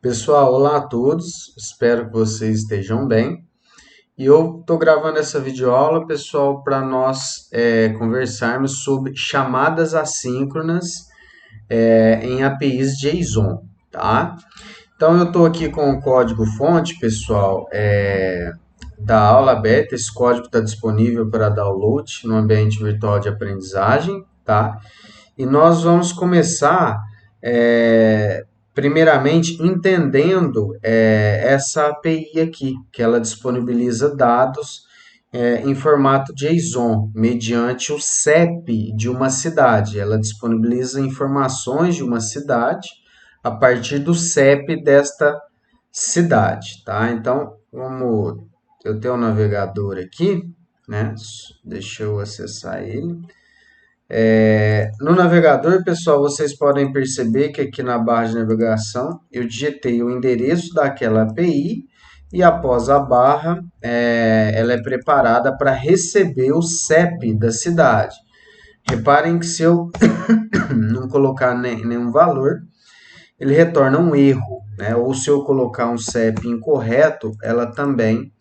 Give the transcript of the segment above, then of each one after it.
Pessoal, olá a todos, espero que vocês estejam bem. E eu estou gravando essa videoaula, pessoal, para nós conversarmos sobre chamadas assíncronas em APIs JSON, tá? Então, eu estou aqui com o código-fonte, pessoal, da aula aberta. Esse código está disponível para download no ambiente virtual de aprendizagem, tá? E nós vamos começar, é, primeiramente, entendendo essa API aqui, que ela disponibiliza dados em formato JSON, mediante o CEP de uma cidade. Ela disponibiliza informações de uma cidade a partir do CEP desta cidade, tá? Então, eu tenho um navegador aqui, né? Deixa eu acessar ele. No navegador, pessoal, vocês podem perceber que aqui na barra de navegação eu digitei o endereço daquela API e após a barra ela é preparada para receber o CEP da cidade. Reparem que se eu não colocar nenhum valor, ele retorna um erro, né? Ou se eu colocar um CEP incorreto, ela também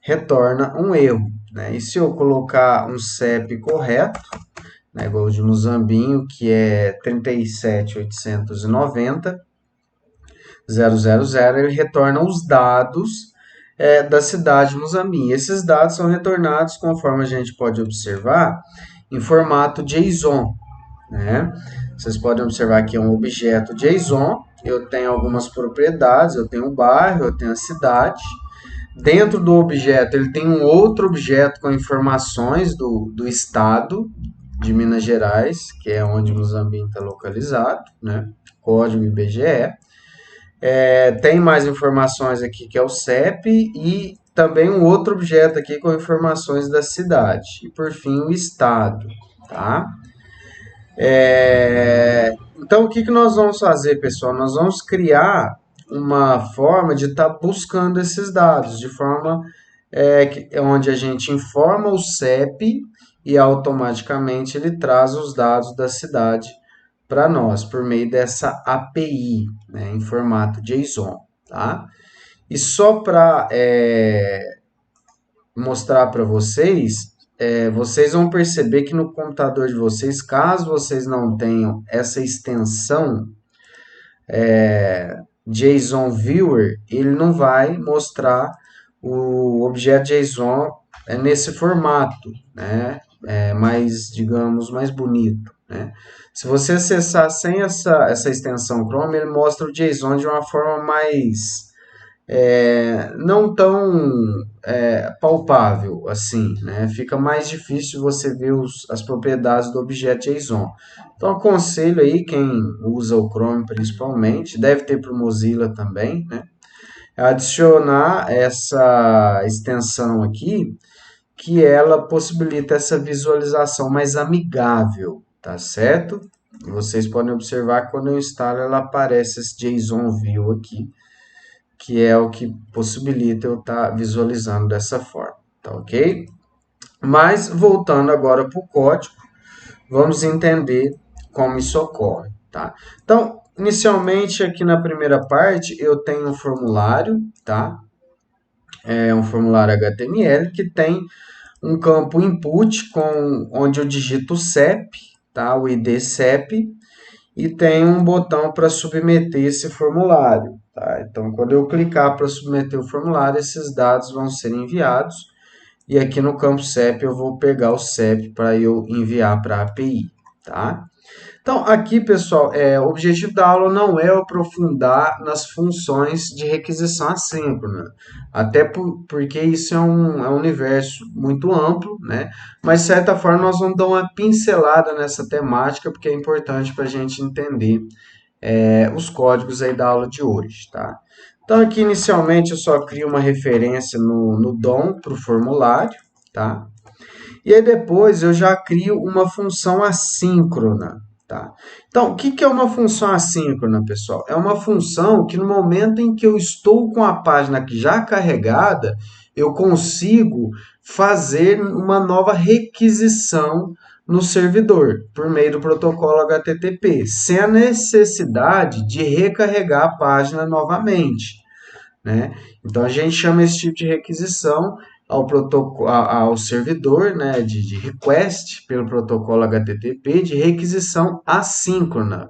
retorna um erro, né? E se eu colocar um CEP correto, né, igual o de Muzambinho, que é 37.890.000, ele retorna os dados da cidade de Muzambinho. Esses dados são retornados, conforme a gente pode observar, em formato JSON, né? Vocês podem observar que é um objeto JSON, eu tenho algumas propriedades, eu tenho o bairro, eu tenho a cidade. Dentro do objeto, ele tem um outro objeto com informações do estado de Minas Gerais, que é onde Muzambinho está localizado, né? Código IBGE. Tem mais informações aqui que é o CEP e também um outro objeto aqui com informações da cidade. E por fim o estado, tá? Então o que nós vamos fazer, pessoal? Nós vamos criar uma forma de estar buscando esses dados, de forma onde a gente informa o CEP e automaticamente ele traz os dados da cidade para nós, por meio dessa API, né, em formato JSON, tá? E só para mostrar para vocês, vocês vão perceber que no computador de vocês, caso vocês não tenham essa extensão JSON Viewer, ele não vai mostrar o objeto JSON nesse formato, né? Mais, digamos, mais bonito, né? Se você acessar sem essa extensão Chrome, ele mostra o JSON de uma forma mais não tão palpável assim, né? Fica mais difícil você ver as propriedades do objeto JSON. Então, aconselho aí quem usa o Chrome principalmente, deve ter para o Mozilla também, né? Adicionar essa extensão aqui, que ela possibilita essa visualização mais amigável, tá certo? E vocês podem observar que quando eu instalo, ela aparece esse JSON View aqui, que é o que possibilita eu estar visualizando dessa forma, tá ok? Mas, voltando agora para o código, vamos entender como isso ocorre, tá? Então, inicialmente, aqui na primeira parte, eu tenho um formulário, tá? É um formulário HTML que tem um campo input onde eu digito o CEP, tá? O ID CEP, e tem um botão para submeter esse formulário, tá? Então, quando eu clicar para submeter o formulário, esses dados vão ser enviados, e aqui no campo CEP eu vou pegar o CEP para eu enviar para a API, tá? Então, aqui, pessoal, o objetivo da aula não é aprofundar nas funções de requisição assíncrona, até porque isso é um universo muito amplo, né? Mas, de certa forma, nós vamos dar uma pincelada nessa temática, porque é importante para a gente entender os códigos aí da aula de hoje, tá? Então, aqui, inicialmente, eu só crio uma referência no DOM para o formulário, tá? E aí, depois, eu já crio uma função assíncrona, tá? Então, o que é uma função assíncrona, pessoal? É uma função que no momento em que eu estou com a página já carregada, eu consigo fazer uma nova requisição no servidor, por meio do protocolo HTTP, sem a necessidade de recarregar a página novamente, né? Então a gente chama esse tipo de requisição ao servidor, né, de request pelo protocolo HTTP de requisição assíncrona,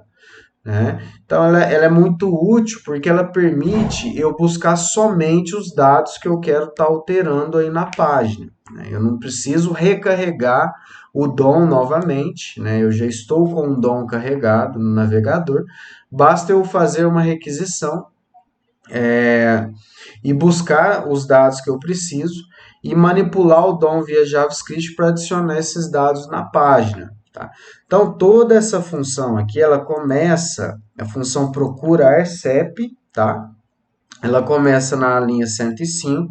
né? Então ela é muito útil porque ela permite eu buscar somente os dados que eu quero estar alterando aí na página, né? Eu não preciso recarregar o DOM novamente, né? Eu já estou com o DOM carregado no navegador, basta eu fazer uma requisição e buscar os dados que eu preciso e manipular o DOM via JavaScript para adicionar esses dados na página. Tá? Então, toda essa função aqui, ela começa, a função procura CEP, tá? Ela começa na linha 105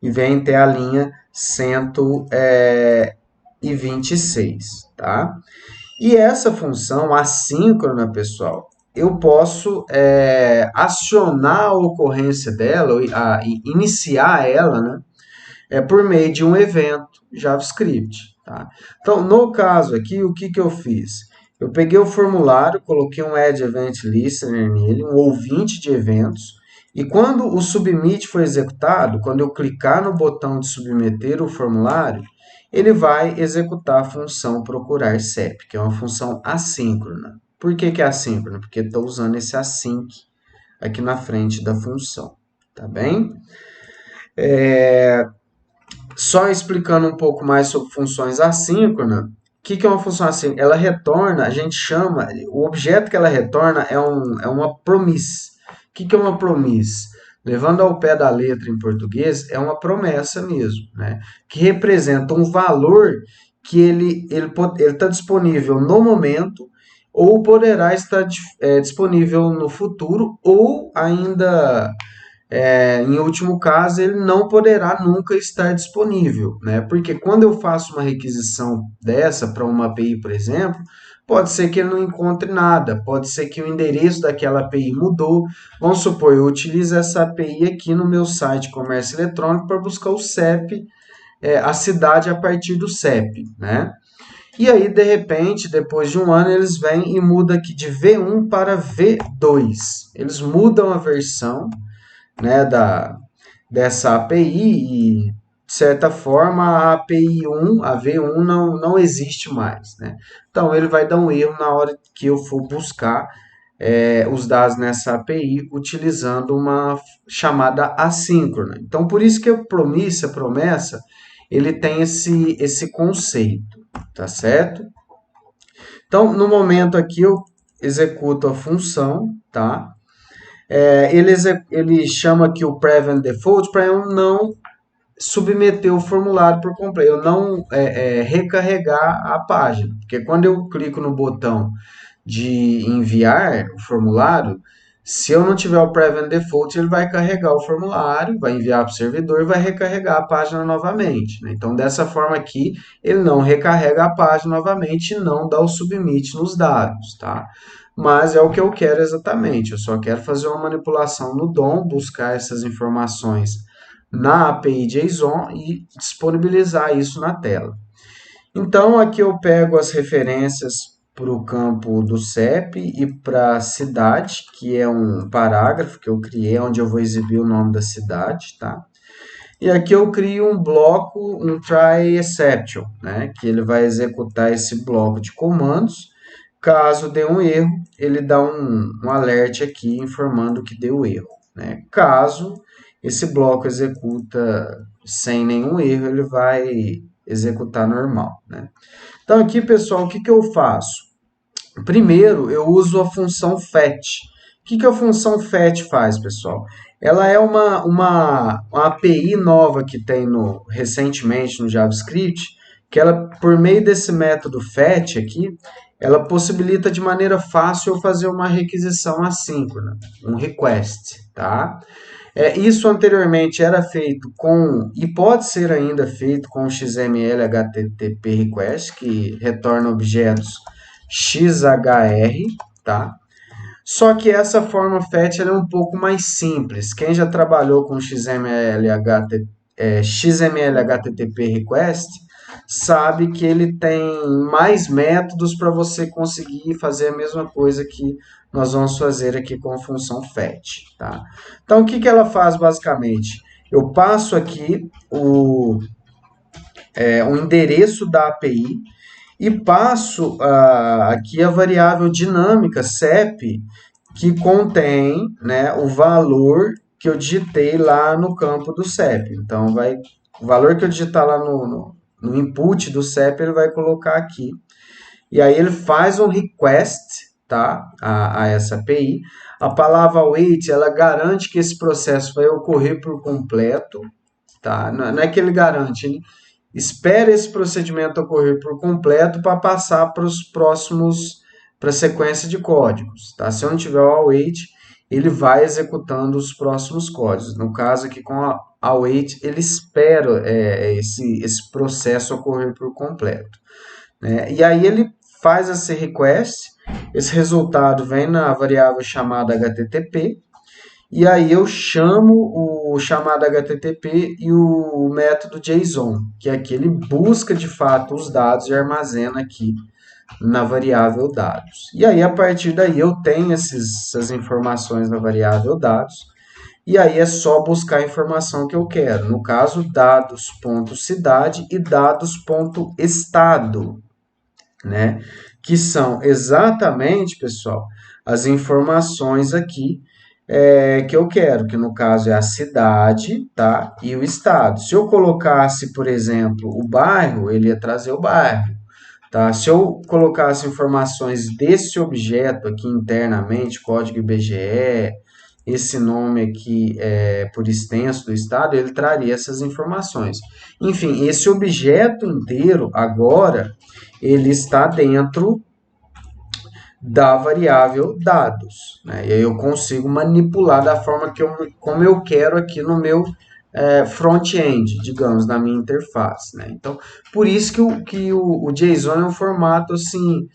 e vem até a linha 126, tá? E essa função assíncrona, pessoal, eu posso acionar a ocorrência dela, iniciar ela, né, por meio de um evento JavaScript. Tá? Então, no caso aqui, o que eu fiz? Eu peguei o formulário, coloquei um Add Event Listener nele, um ouvinte de eventos, e quando o submit for executado, quando eu clicar no botão de submeter o formulário, ele vai executar a função procurar CEP, que é uma função assíncrona. Por que é assíncrona? Porque estou usando esse async aqui na frente da função, tá bem? Só explicando um pouco mais sobre funções assíncronas, o que é uma função assíncrona? Ela retorna, a gente chama, o objeto que ela retorna é uma promise. O que é uma promise? Levando ao pé da letra em português, é uma promessa mesmo, né? Que representa um valor que ele está disponível no momento ou poderá estar disponível no futuro ou ainda em último caso, ele não poderá nunca estar disponível, né? Porque quando eu faço uma requisição dessa para uma API, por exemplo, pode ser que ele não encontre nada, pode ser que o endereço daquela API mudou. Vamos supor, eu utilizo essa API aqui no meu site comércio eletrônico para buscar o CEP, a cidade a partir do CEP, né? E aí, de repente, depois de um ano, eles vêm e mudam aqui de V1 para V2. Eles mudam a versão, né, dessa API e, de certa forma, a API 1, a V1 não existe mais, né? Então, ele vai dar um erro na hora que eu for buscar os dados nessa API utilizando uma chamada assíncrona. Então, por isso que a promessa, ele tem esse conceito, tá certo? Então, no momento aqui, eu executo a função, tá? Ele chama aqui o Prevent Default para eu não submeter o formulário por completo, eu não recarregar a página. Porque quando eu clico no botão de enviar o formulário, se eu não tiver o Prevent Default, ele vai carregar o formulário, vai enviar para o servidor e vai recarregar a página novamente, né? Então, dessa forma aqui, ele não recarrega a página novamente e não dá o submit nos dados, tá? Mas é o que eu quero exatamente. Eu só quero fazer uma manipulação no DOM, buscar essas informações na API JSON e disponibilizar isso na tela. Então, aqui eu pego as referências para o campo do CEP e para a cidade, que é um parágrafo que eu criei, onde eu vou exibir o nome da cidade, tá? E aqui eu crio um bloco, um try exception, né? Que ele vai executar esse bloco de comandos. Caso dê um erro, ele dá um alert aqui informando que deu erro, né? Caso esse bloco executa sem nenhum erro, ele vai executar normal, né? Então aqui, pessoal, o que eu faço? Primeiro, eu uso a função fetch. O que a função fetch faz, pessoal? Ela é uma API nova que tem recentemente no JavaScript, que ela, por meio desse método fetch aqui, ela possibilita de maneira fácil eu fazer uma requisição assíncrona, um request, tá? Isso anteriormente era feito e pode ser ainda feito com o XML HTTP Request, que retorna objetos XHR, tá? Só que essa forma fetch ela é um pouco mais simples. Quem já trabalhou com XML HTTP Request sabe que ele tem mais métodos para você conseguir fazer a mesma coisa que nós vamos fazer aqui com a função fetch, tá? Então, o que que ela faz basicamente? Eu passo aqui o endereço da API e passo aqui a variável dinâmica CEP, que contém, né, o valor que eu digitei lá no campo do CEP. Então, o valor que eu digitar lá no input do CEP, ele vai colocar aqui. E aí ele faz um request, tá, a essa API. A palavra await, ela garante que esse processo vai ocorrer por completo, tá? Não é que ele garante, ele espera esse procedimento ocorrer por completo para passar para os próximos, para a sequência de códigos, tá? Se eu não tiver o await, ele vai executando os próximos códigos. No caso aqui com a await, ele espera esse processo ocorrer por completo, né? E aí ele faz esse request, esse resultado vem na variável chamada HTTP, e aí eu chamo o chamado HTTP e o método JSON, que é que ele busca de fato os dados e armazena aqui na variável dados. E aí a partir daí eu tenho essas informações na variável dados, e aí é só buscar a informação que eu quero. No caso, dados.cidade e dados.estado, né? Que são exatamente, pessoal, as informações aqui que eu quero, que no caso é a cidade, tá? E o estado. Se eu colocasse, por exemplo, o bairro, ele ia trazer o bairro, tá? Se eu colocasse informações desse objeto aqui internamente, código IBGE, esse nome aqui por extenso do estado, ele traria essas informações. Enfim, esse objeto inteiro agora ele está dentro da variável dados, né? E aí eu consigo manipular da forma como eu quero aqui no meu front-end, digamos, na minha interface, né? Então, por isso que o JSON é um formato assim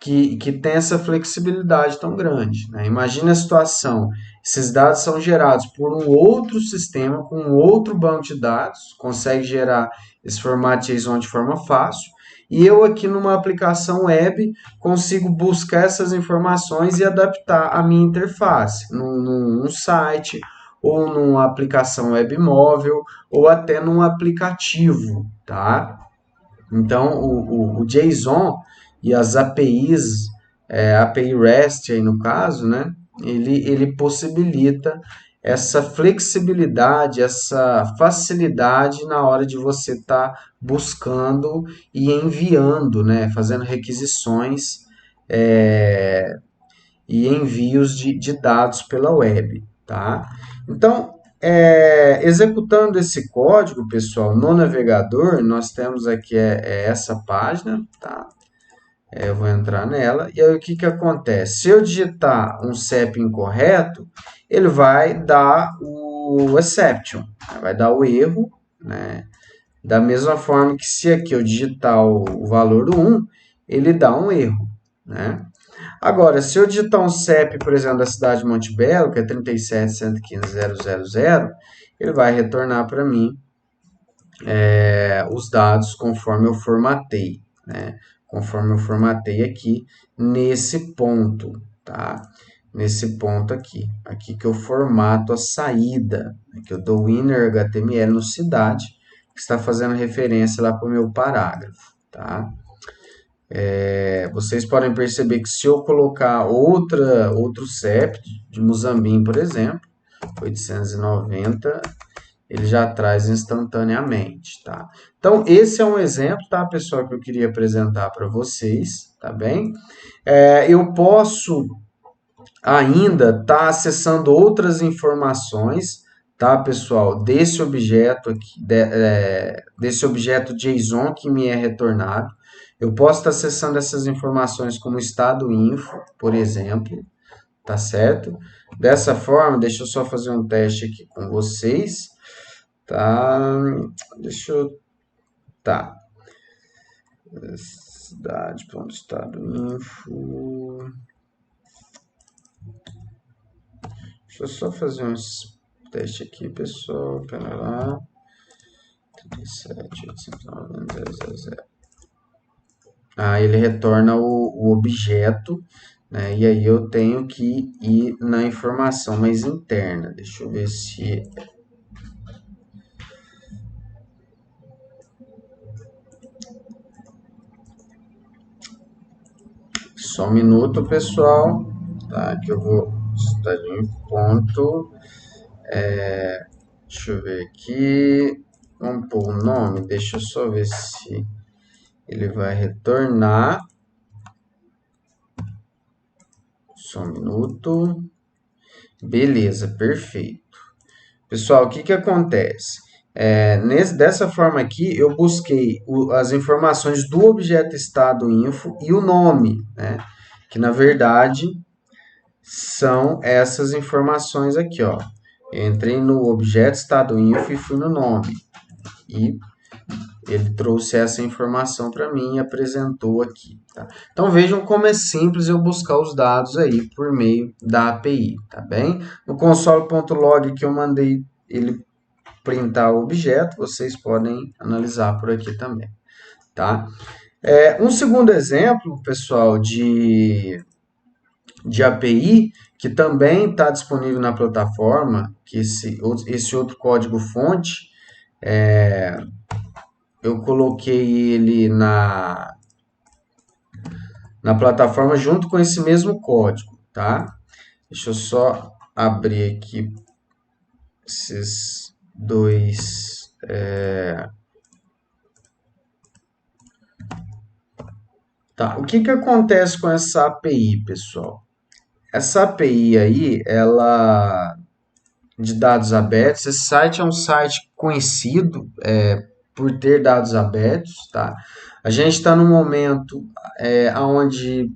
que tem essa flexibilidade tão grande, né? Imagina a situação, esses dados são gerados por um outro sistema, com um outro banco de dados, consegue gerar esse formato JSON de forma fácil, e eu aqui numa aplicação web consigo buscar essas informações e adaptar a minha interface num site, ou numa aplicação web móvel, ou até num aplicativo, tá? Então, o JSON e as APIs, API REST aí no caso, né, ele possibilita essa flexibilidade, essa facilidade na hora de você estar buscando e enviando, né, fazendo requisições e envios de dados pela web, tá? Então, executando esse código, pessoal, no navegador, nós temos aqui essa página, tá? Eu vou entrar nela, e aí o que que acontece? Se eu digitar um CEP incorreto, ele vai dar o exception, vai dar o erro, né? Da mesma forma que se aqui eu digitar o valor do 1, ele dá um erro, né? Agora, se eu digitar um CEP, por exemplo, da cidade de Monte Belo, que é 37.115.000, ele vai retornar para mim os dados conforme eu formatei, né? Conforme eu formatei aqui nesse ponto, tá? Nesse ponto aqui. Aqui que eu formato a saída, né? Que eu dou inner HTML no cidade, que está fazendo referência lá para o meu parágrafo, tá? Vocês podem perceber que se eu colocar outro CEP de Muzambinho, por exemplo, 890, ele já traz instantaneamente, tá? Então, esse é um exemplo, tá, pessoal, que eu queria apresentar para vocês, tá bem? Eu posso ainda estar acessando outras informações, tá, pessoal, desse objeto aqui, desse objeto JSON que me é retornado. Eu posso estar acessando essas informações como estado info, por exemplo, tá certo? Dessa forma, deixa eu só fazer um teste aqui com vocês, tá? Deixa eu, tá. Cidade.estado info. Deixa eu só fazer um teste aqui, pessoal. Pera lá. 37.809.000. Ele retorna o objeto, né? E aí eu tenho que ir na informação mais interna. Deixa eu ver se... Só um minuto, pessoal. Tá, que eu vou estar em ponto. Deixa eu ver aqui. Vamos pôr o nome. Deixa eu só ver se ele vai retornar. Só um minuto. Beleza, perfeito. Pessoal, o que que acontece? Dessa forma aqui, eu busquei as informações do objeto estado info e o nome, né? Que na verdade são essas informações aqui, ó. Entrei no objeto estado info e fui no nome. E ele trouxe essa informação para mim e apresentou aqui. Tá? Então vejam como é simples eu buscar os dados aí por meio da API, tá bem? No console.log que eu mandei ele printar o objeto, vocês podem analisar por aqui também, tá? Um segundo exemplo, pessoal, de API, que também está disponível na plataforma, que esse outro código-fonte, eu coloquei ele na plataforma junto com esse mesmo código, tá? Deixa eu só abrir aqui esses dois... Tá, o que que acontece com essa API, pessoal? Essa API aí, ela de dados abertos, esse site é um site conhecido por ter dados abertos, tá? A gente está num momento onde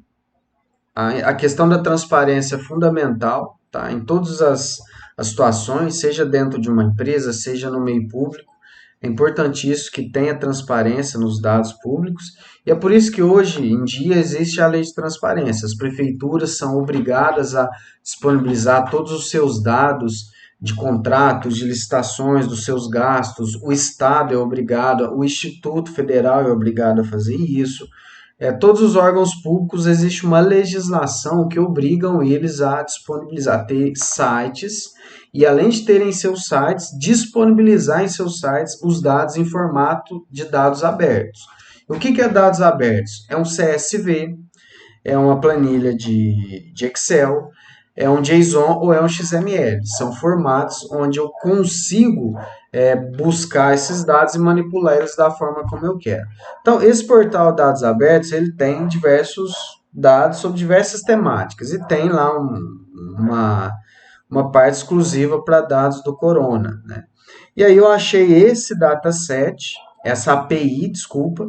a questão da transparência é fundamental, tá? Em todas as situações, seja dentro de uma empresa, seja no meio público, é importantíssimo que tenha transparência nos dados públicos, e é por isso que hoje em dia existe a lei de transparência. As prefeituras são obrigadas a disponibilizar todos os seus dados de contratos, de licitações, dos seus gastos, o Estado é obrigado, o Instituto Federal é obrigado a fazer isso. Todos os órgãos públicos existe uma legislação que obrigam eles a disponibilizar, ter sites e além de terem seus sites, disponibilizar em seus sites os dados em formato de dados abertos. O que é dados abertos? É um CSV, é uma planilha de Excel, é um JSON ou é um XML. São formatos onde eu consigo buscar esses dados e manipular eles da forma como eu quero. Então, esse portal Dados Abertos, ele tem diversos dados sobre diversas temáticas e tem lá uma parte exclusiva para dados do corona, né? E aí eu achei esse dataset, essa API, desculpa,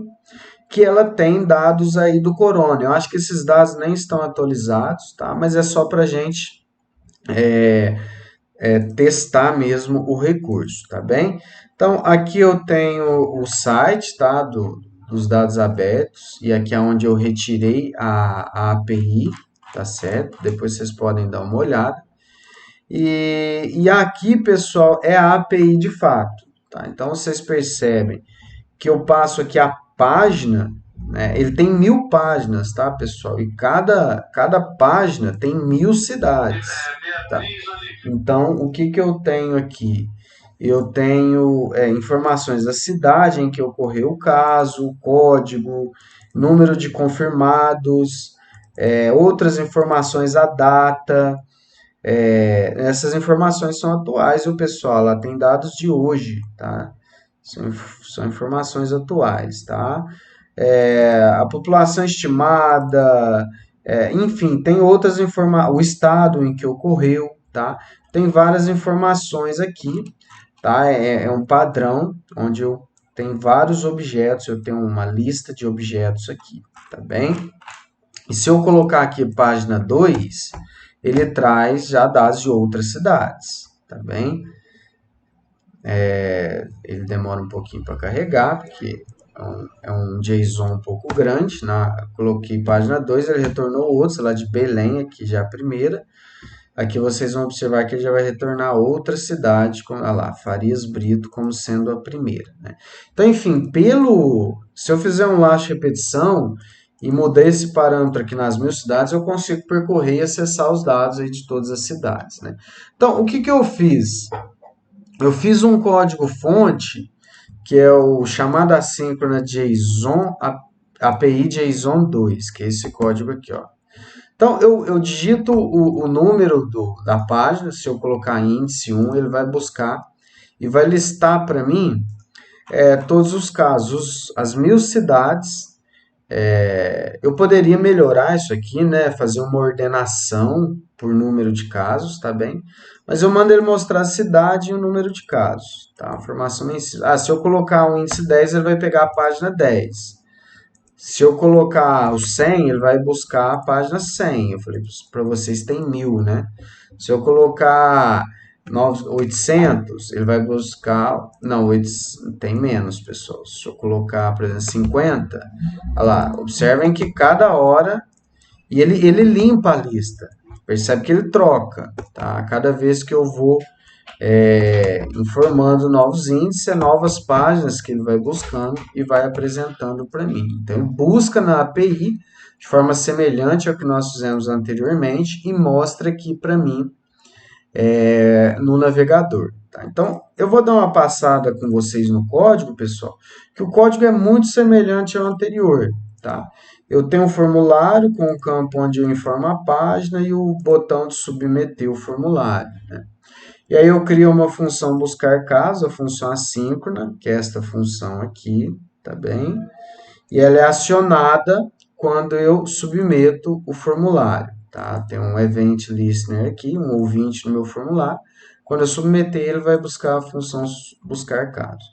que ela tem dados aí do corona. Eu acho que esses dados nem estão atualizados, tá? Mas é só para a gente testar mesmo o recurso, tá bem? Então, aqui eu tenho o site, tá? Dos dados abertos, e aqui é onde eu retirei a API, tá certo? Depois vocês podem dar uma olhada. E aqui, pessoal, é a API de fato, tá? Então, vocês percebem que eu passo aqui a página, né? Ele tem 1000 páginas, tá, pessoal? E cada página tem 1000 cidades, tá? Então, o que que eu tenho aqui? Eu tenho informações da cidade em que ocorreu o caso, código, número de confirmados, outras informações, a data. Essas informações são atuais, o pessoal, lá tem dados de hoje, tá? São informações atuais, tá? A população estimada, enfim, tem outras informações, o estado em que ocorreu, tá? Tem várias informações aqui, tá? É um padrão onde eu tenho vários objetos, eu tenho uma lista de objetos aqui, tá bem? E se eu colocar aqui página 2, ele traz já dados de outras cidades, tá bem? Ele demora um pouquinho para carregar, porque é um JSON um pouco grande. Coloquei página 2, ele retornou outros, lá de Belém, aqui já a primeira. aqui vocês vão observar que ele já vai retornar outra cidade, olha lá, Farias Brito como sendo a primeira, né? Então, enfim, se eu fizer um laço de repetição e mudar esse parâmetro aqui nas 1000 cidades, eu consigo percorrer e acessar os dados aí de todas as cidades, né? Então, o que que eu fiz? Eu fiz um código-fonte, que é o chamado assíncrona JSON, API JSON 2, que é esse código aqui, ó. Então, eu digito o número da página, se eu colocar índice 1, ele vai buscar e vai listar para mim todos os casos, as 1000 cidades. Eu poderia melhorar isso aqui, né? Fazer uma ordenação por número de casos, tá bem? Mas eu mando ele mostrar a cidade e o número de casos, tá? Formação se eu colocar o índice 10, ele vai pegar a página 10. Se eu colocar o 100, ele vai buscar a página 100. Eu falei para vocês, tem 1000, né? Se eu colocar 800, ele vai buscar... Não, tem menos, pessoal. Se eu colocar, por exemplo, 50, olha lá, observem que cada hora... E ele limpa a lista. Percebe que ele troca, tá? Cada vez que eu vou informando novos índices, novas páginas que ele vai buscando e vai apresentando para mim. Então, ele busca na API de forma semelhante ao que nós fizemos anteriormente e mostra aqui para mim no navegador. Tá? Então, eu vou dar uma passada com vocês no código, pessoal, que o código é muito semelhante ao anterior. Tá? Eu tenho um formulário com o campo onde eu informo a página e o botão de submeter o formulário, né? E aí eu crio uma função buscar caso, a função assíncrona, que é esta função aqui, tá bem? E ela é acionada quando eu submeto o formulário, tá? Tem um event listener aqui, um ouvinte no meu formulário. Quando eu submeter, ele vai buscar a função buscar caso.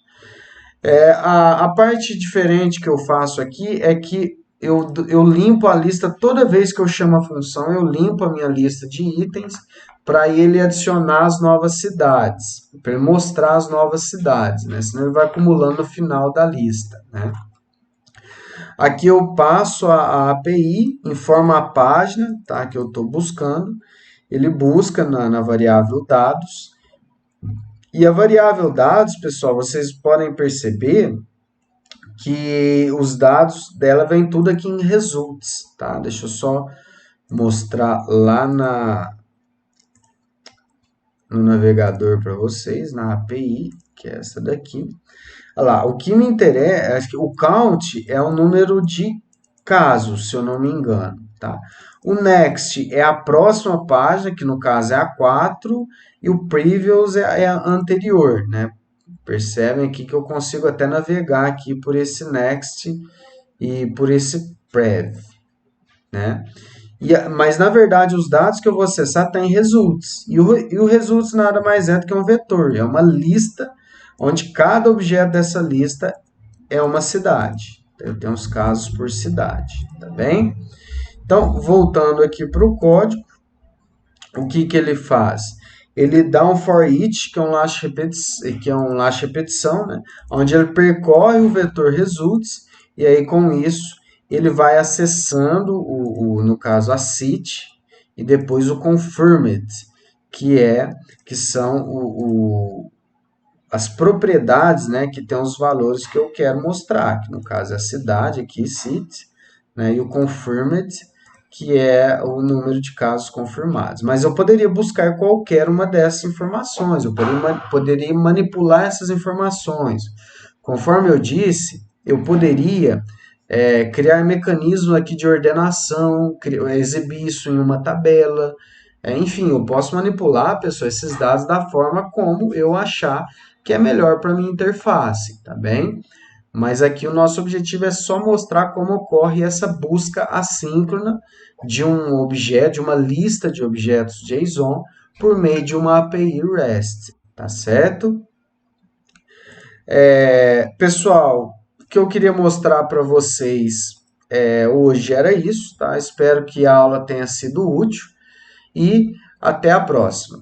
A parte diferente que eu faço aqui é que eu limpo a lista toda vez que eu chamo a função, eu limpo a minha lista de itens para ele adicionar as novas cidades, para ele mostrar as novas cidades, né? Senão ele vai acumulando no final da lista, né? Aqui eu passo a API, informo a página, tá, que eu estou buscando, ele busca na variável dados, e a variável dados, pessoal, vocês podem perceber que os dados dela vem tudo aqui em results, tá? Deixa eu só mostrar lá no navegador para vocês, na API, que é essa daqui. Olha lá, o que me interessa, acho que o count é o número de casos, se eu não me engano, tá? O next é a próxima página, que no caso é a 4, e o previous é a anterior, né? Percebem aqui que eu consigo até navegar aqui por esse next e por esse prev, né? Mas, na verdade, os dados que eu vou acessar têm results. E o results nada mais é do que um vetor. É uma lista onde cada objeto dessa lista é uma cidade. Eu tenho os casos por cidade, tá bem? Então, voltando aqui para o código, o que ele faz? Ele dá um for each, que é um laço de repetição, né? Onde ele percorre o vetor results, e aí com isso ele vai acessando, no caso, a city, e depois o confirmed, que são as propriedades, né, que tem os valores que eu quero mostrar, que no caso é a cidade, aqui, city, né, e o confirmed, que é o número de casos confirmados. Mas eu poderia buscar qualquer uma dessas informações, eu poderia manipular essas informações. Conforme eu disse, eu poderia criar mecanismos aqui de ordenação, exibir isso em uma tabela, enfim, eu posso manipular, pessoal, esses dados da forma como eu achar que é melhor para minha interface, tá bem? Mas aqui o nosso objetivo é só mostrar como ocorre essa busca assíncrona de um objeto, de uma lista de objetos JSON por meio de uma API REST, tá certo? Pessoal, o que eu queria mostrar para vocês hoje era isso, tá? Espero que a aula tenha sido útil e até a próxima.